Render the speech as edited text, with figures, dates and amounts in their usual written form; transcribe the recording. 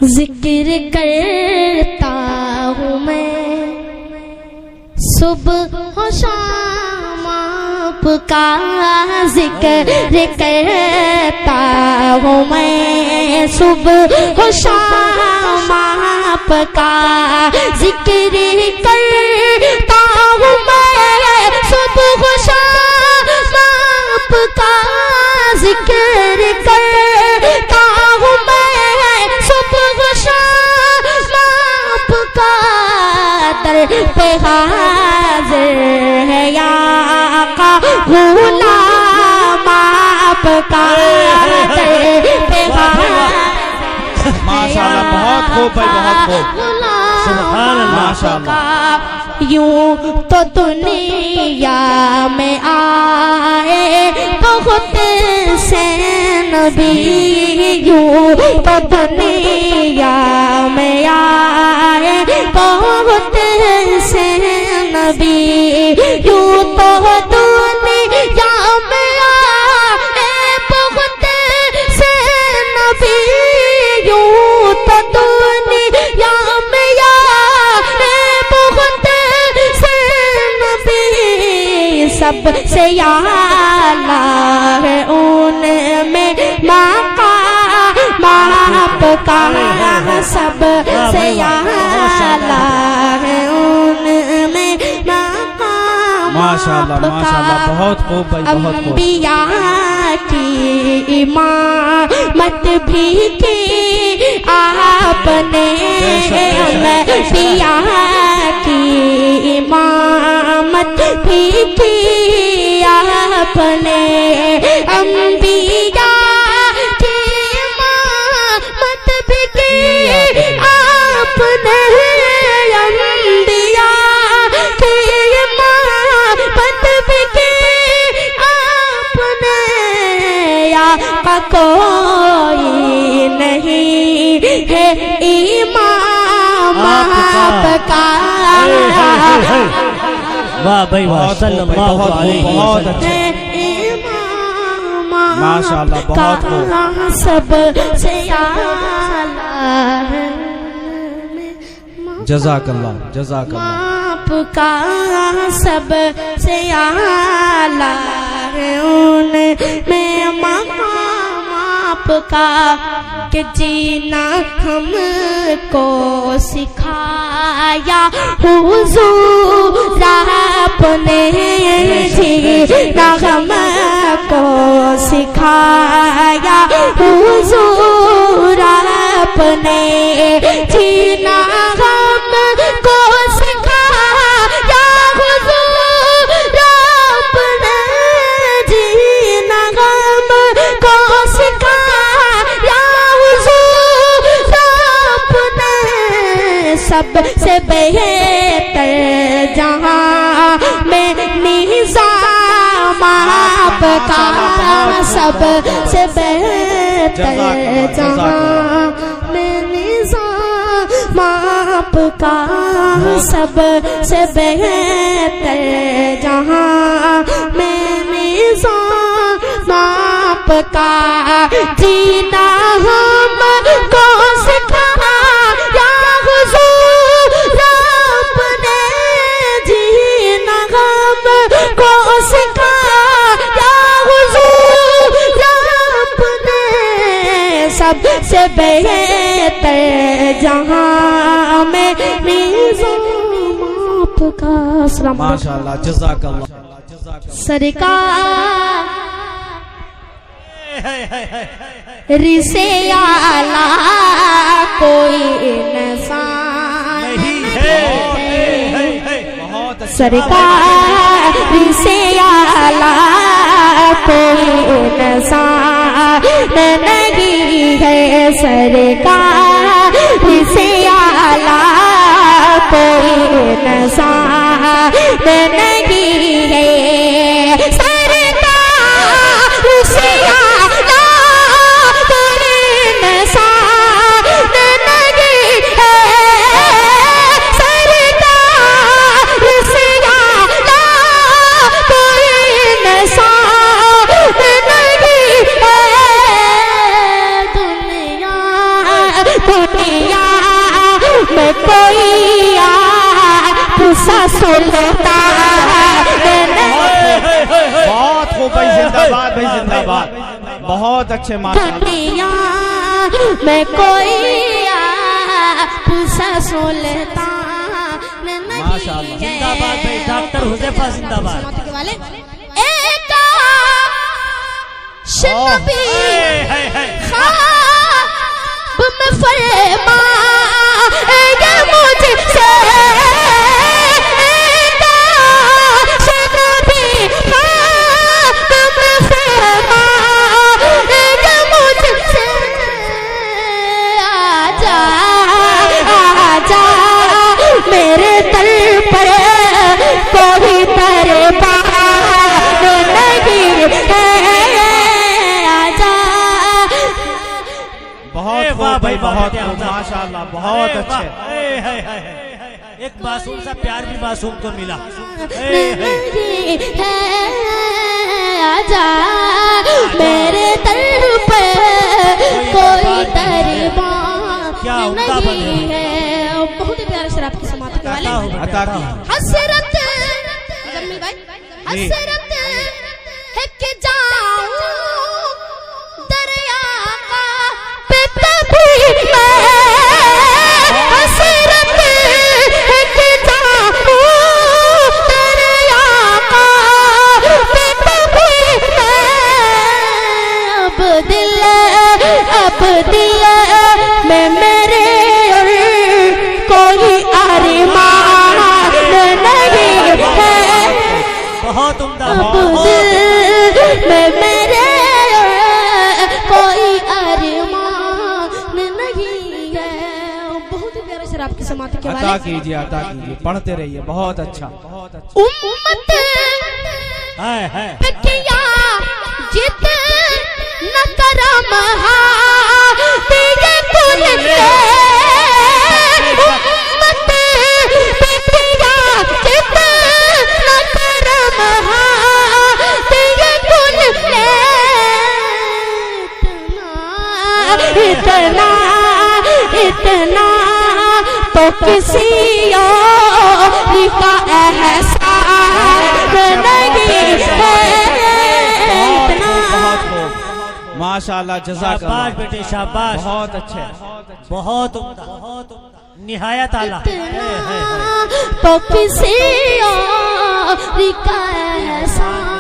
जिक्र करता हूँ मैं सुबह शाम आपका, जिक्र करता हूँ मैं सुबह शाम आपका, जिक्र करता हूँ मैं सुबह शाम आपका, जिक्र करता हूँ मैं सुबह शाम आपका, दर पे हाजिर है या आका गुलाम आपका, दर पे माशाअल्लाह, बहुत खूब भाई, बहुत खूब, सुभान अल्लाह, माशाअल्लाह। यूं तो दुनिया में आए बहुत से नबी, यूं तो दुनिया में आए बहुत से नबी, यूं तो दुनिया में आए बहुत से नबी, यूं तो दुनिया में आए बहुत से नबी, सबसे आला है उनमें मकाम आपका, सबसे आला है उनमें मकाम माशाअल्लाह, माशाअल्लाह, बहुत खूब भाई, बहुत खूब। अंबिया की इमामत भी की आपने, अंबिया की इमामत भी की आपने, अंबिया की इमामत भी की आपने, अंबिया की इमामत भी की आपने, या कोई नहीं है इमाम आपका। वाह भाई वाह, सल्लल्लाहु अलैहि बहुत अच्छे, माशाअल्लाह, बहुत खूब। सबसे आला है जज़ाकल्लाह, जज़ाकल्लाह। आपका, सबसे आला है उनमें मकाम आपका, कि जीना हमको सिखाया हुजूर आपने, जीना हमको सिखाया हुजूर आपने, जीना हमको सिखाया हुजूर आपने, जीना हमको सिखाया हुजूर आपने, सबसे बेहतर जहाँ में निज़ाम आपका, सबसे बेहतर जहाँ में निज़ाम आपका, सबसे बेहतर जहाँ में निज़ाम आपका, जीना हमको सिखाया हुजूर आपने, जीना हमको सिखाया हुजूर आपने, सबसे बेहतर जहाँ में निज़ाम आपका। माशाअल्लाह, जज़ाकल्लाह। सरकार रिसे आला कोई इंसान नहीं है, सरकार रिसे आला कोई इंसान नहीं है, सरकार रिसे आला कोई इंसान नहीं है, दुनिया में कोई आपसा सुलता बहुत खूब भाई, जिंदाबाद भाई, जिंदाबाद। बहुत अच्छे माशाल्लाह। दुनिया में कोई आपसा सुलता माशाल्लाह। जिंदाबाद भाई, डॉक्टर हुज़ैफा जिंदाबाद। एक शनबी ख्वाब में फरमाए मुझसे, एक शनबी ख्वाब में फरमाए मुझसे, आजा आजा मेरे दर पर कोई दरबार नहीं है, आजा। बहुत खूब भाई, बहुत खूब माशाल्लाह, बहुत अच्छे। एक मासूम सा प्यार भी मासूम को मिला। नहीं है, आजा मेरे दर पर कोई दरबार नहीं है। बहुत ही प्यारे शराब की समात के वाले अता की हसरत जम्मी भाई, हसरत है कि जाऊं दरिया का पे कभी मैं, हसरत है कि जाऊं दरिया का पे कभी मैं, अब दिल में मेरे कोई अरमान नहीं है, बहुत उम्दा। अब दिल में मेरे कोई अरमान नहीं है। बहुत ही प्यारे शराब की समात के अता वाले कीजिए, अता कीजिए, पढ़ते रहिए। बहुत अच्छा, बहुत अच्छा। उम्मत है पे किया जित न करम तेरे कुल के, उम्मत पे किया जित न करम तेरे कुल के, इतना इतना तो किसी और का एहसास नहीं है, इतना बहुत खूब माशाल्लाह, जज़ाकल्लाह। शाबाश बेटे, शाबाश। बहुत अच्छे। बहुत उम्दा, निहायत आला। तो किसी और का एहसास